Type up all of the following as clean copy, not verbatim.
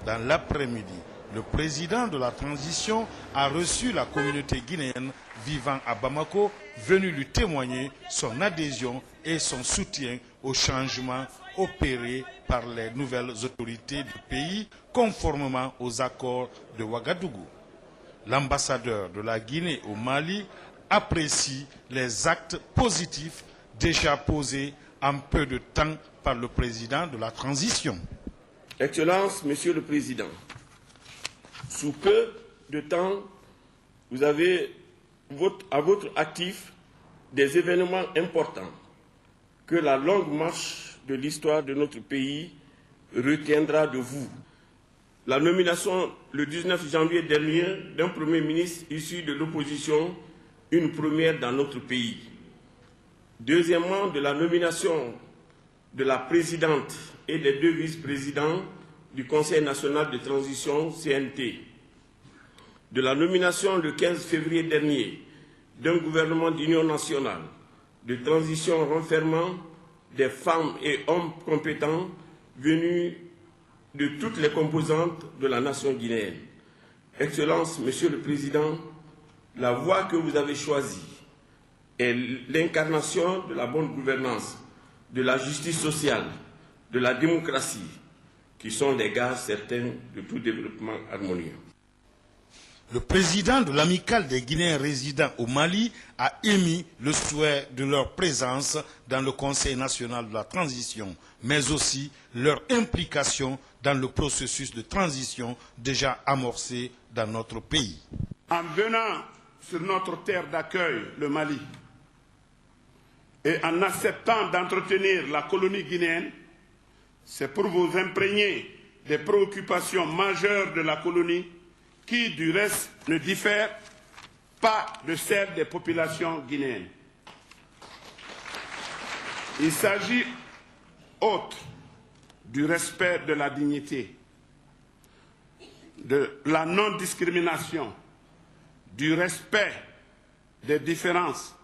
dans l'après-midi, le président de la transition a reçu la communauté guinéenne vivant à Bamako, venue lui témoigner son adhésion et son soutien aux changements opérés par les nouvelles autorités du pays, conformément aux accords de Ouagadougou. L'ambassadeur de la Guinée au Mali apprécie les actes positifs déjà posés en peu de temps par le président de la transition. Excellence, Monsieur le Président, sous peu de temps, vous avez à votre actif des événements importants que la longue marche de l'histoire de notre pays retiendra de vous. La nomination le 19 janvier dernier d'un Premier ministre issu de l'opposition, une première dans notre pays. Deuxièmement, de la nomination de la présidente et des deux vice-présidents du Conseil national de transition CNT. De la nomination le 15 février dernier d'un gouvernement d'union nationale de transition renfermant des femmes et hommes compétents venus de toutes les composantes de la nation guinéenne. Excellence, Monsieur le Président, la voie que vous avez choisie est l'incarnation de la bonne gouvernance, de la justice sociale, de la démocratie, qui sont les gages certains de tout développement harmonieux. Le président de l'amicale des Guinéens résidant au Mali a émis le souhait de leur présence dans le Conseil national de la transition, mais aussi leur implication dans le processus de transition déjà amorcé dans notre pays. En venant sur notre terre d'accueil, le Mali, et en acceptant d'entretenir la colonie guinéenne, c'est pour vous imprégner des préoccupations majeures de la colonie qui, du reste, ne diffèrent pas de celles des populations guinéennes. Il s'agit, outre du respect de la dignité, de la non-discrimination, du respect des différences,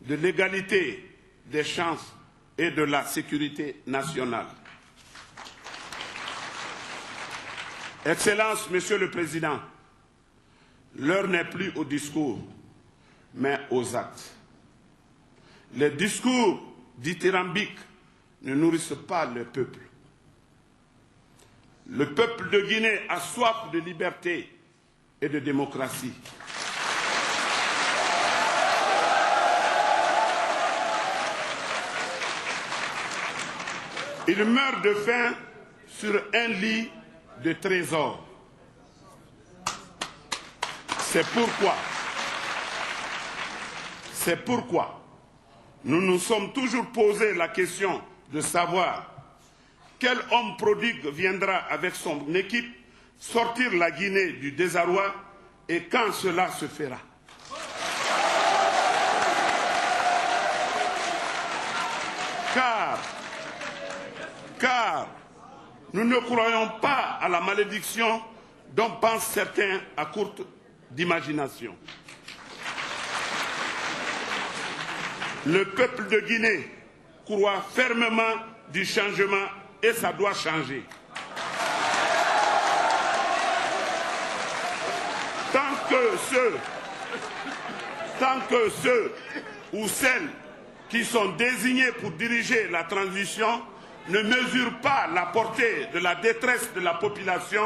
de l'égalité des chances et de la sécurité nationale. Excellence, Monsieur le Président, l'heure n'est plus au discours, mais aux actes. Les discours dithyrambiques ne nourrissent pas le peuple. Le peuple de Guinée a soif de liberté et de démocratie. Il meurt de faim sur un lit de trésors. C'est pourquoi nous nous sommes toujours posé la question de savoir quel homme prodigue viendra avec son équipe sortir la Guinée du désarroi et quand cela se fera. Car nous ne croyons pas à la malédiction dont pensent certains à courte d'imagination. Le peuple de Guinée croit fermement du changement et ça doit changer. Tant que ceux ou celles qui sont désignés pour diriger la transition ne mesurent pas la portée de la détresse de la population,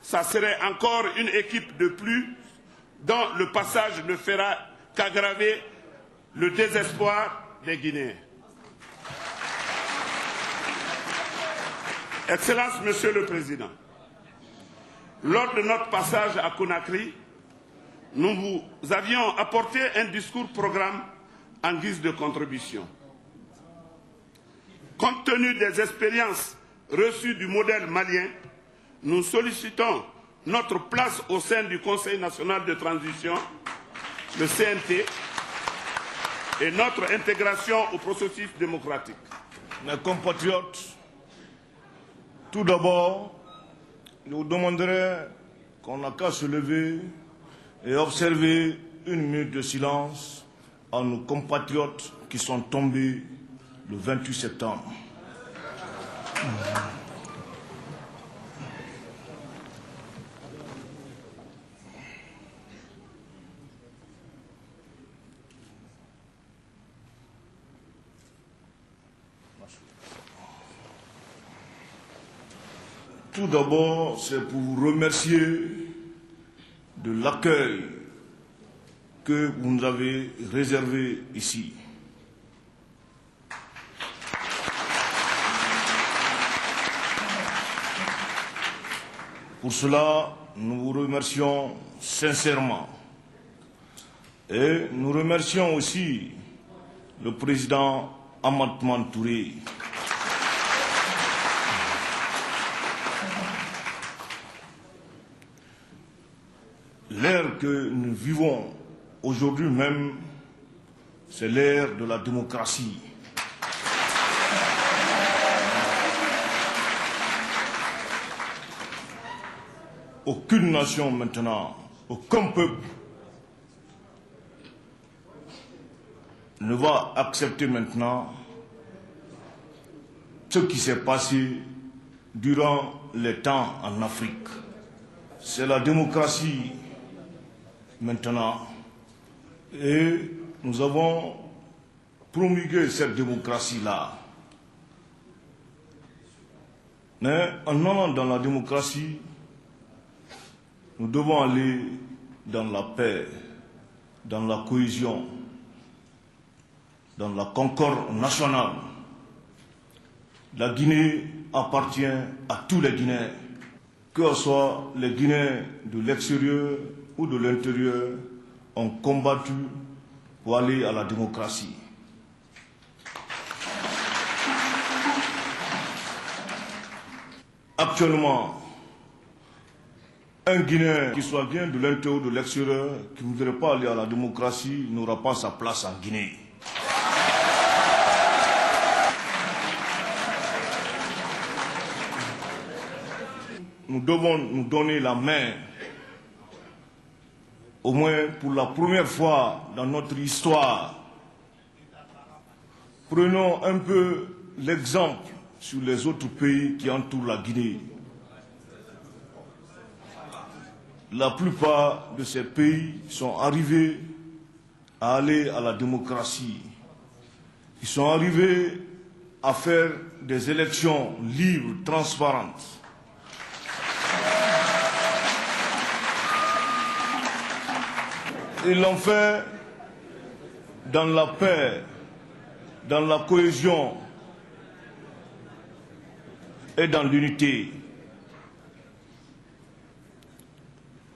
ça serait encore une équipe de plus dont le passage ne fera qu'aggraver le désespoir des Guinéens. Excellence, Monsieur le Président, lors de notre passage à Conakry, nous vous avions apporté un discours-programme en guise de contribution. Compte tenu des expériences reçues du modèle malien, nous sollicitons notre place au sein du Conseil national de transition, le CNT, et notre intégration au processus démocratique. Mes compatriotes, tout d'abord, je vous demanderai qu'on n'a qu'à se lever et observer une minute de silence à nos compatriotes qui sont tombés le 28 septembre. Tout d'abord, c'est pour vous remercier de l'accueil que vous nous avez réservé ici. Pour cela, nous vous remercions sincèrement. Et nous remercions aussi le président Amathman Touré. L'ère que nous vivons aujourd'hui même, c'est l'ère de la démocratie. Aucune nation maintenant, aucun peuple ne va accepter maintenant ce qui s'est passé durant les temps en Afrique. C'est la démocratie maintenant et nous avons promulgué cette démocratie-là. Mais en allant dans la démocratie, nous devons aller dans la paix, dans la cohésion, dans la concorde nationale. La Guinée appartient à tous les Guinéens, que ce soit les Guinéens de l'extérieur ou de l'intérieur, ont combattu pour aller à la démocratie. Actuellement, un Guinéen, qui soit bien de l'intérieur ou de l'extérieur, qui ne voudrait pas aller à la démocratie, n'aura pas sa place en Guinée. Nous devons nous donner la main, au moins pour la première fois dans notre histoire. Prenons un peu l'exemple sur les autres pays qui entourent la Guinée. La plupart de ces pays sont arrivés à aller à la démocratie. Ils sont arrivés à faire des élections libres, transparentes. Ils l'ont fait dans la paix, dans la cohésion et dans l'unité.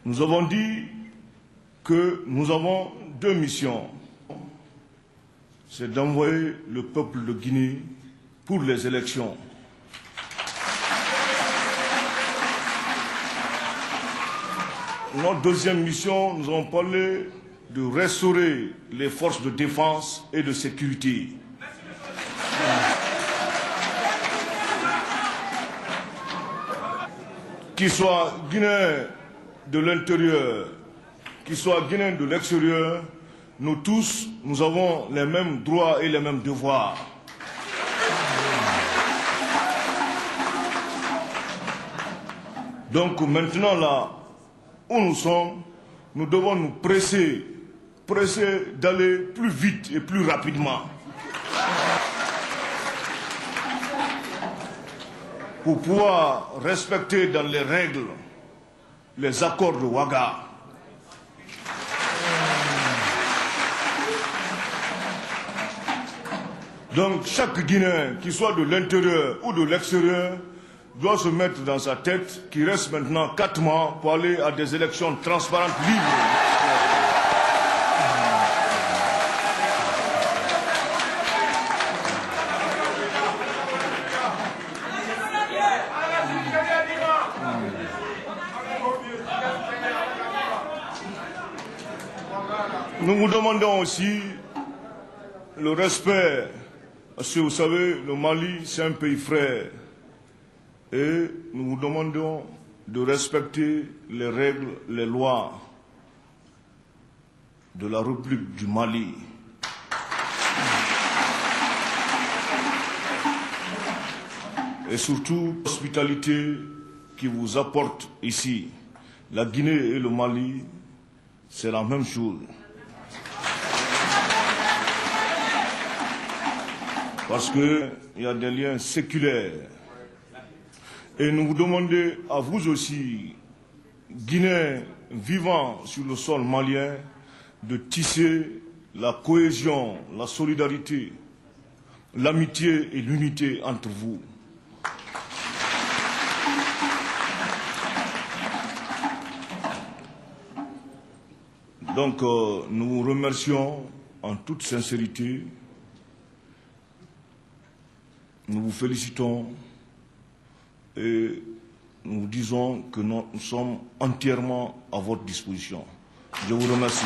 Nous avons dit que nous avons deux missions. C'est d'envoyer le peuple de Guinée pour les élections. Notre deuxième mission, nous avons parlé de restaurer les forces de défense et de sécurité. Qu'ils soient Guinéens de l'intérieur, qu'ils soient Guinéens de l'extérieur, nous tous, nous avons les mêmes droits et les mêmes devoirs. Donc maintenant là où nous sommes, nous devons nous presser d'aller plus vite et plus rapidement pour pouvoir respecter dans les règles les accords de Ouaga. Donc chaque Guinéen, qu'il soit de l'intérieur ou de l'extérieur, doit se mettre dans sa tête qu'il reste maintenant 4 mois pour aller à des élections transparentes, libres. Nous vous demandons aussi le respect, parce que vous savez, le Mali, c'est un pays frère. Et nous vous demandons de respecter les règles, les lois de la République du Mali. Et surtout, l'hospitalité qui vous apporte ici. La Guinée et le Mali, c'est la même chose. Parce qu'il y a des liens séculaires. Et nous vous demandons à vous aussi, Guinéens vivant sur le sol malien, de tisser la cohésion, la solidarité, l'amitié et l'unité entre vous. Donc, nous vous remercions en toute sincérité. Nous vous félicitons et nous vous disons que nous sommes entièrement à votre disposition. Je vous remercie.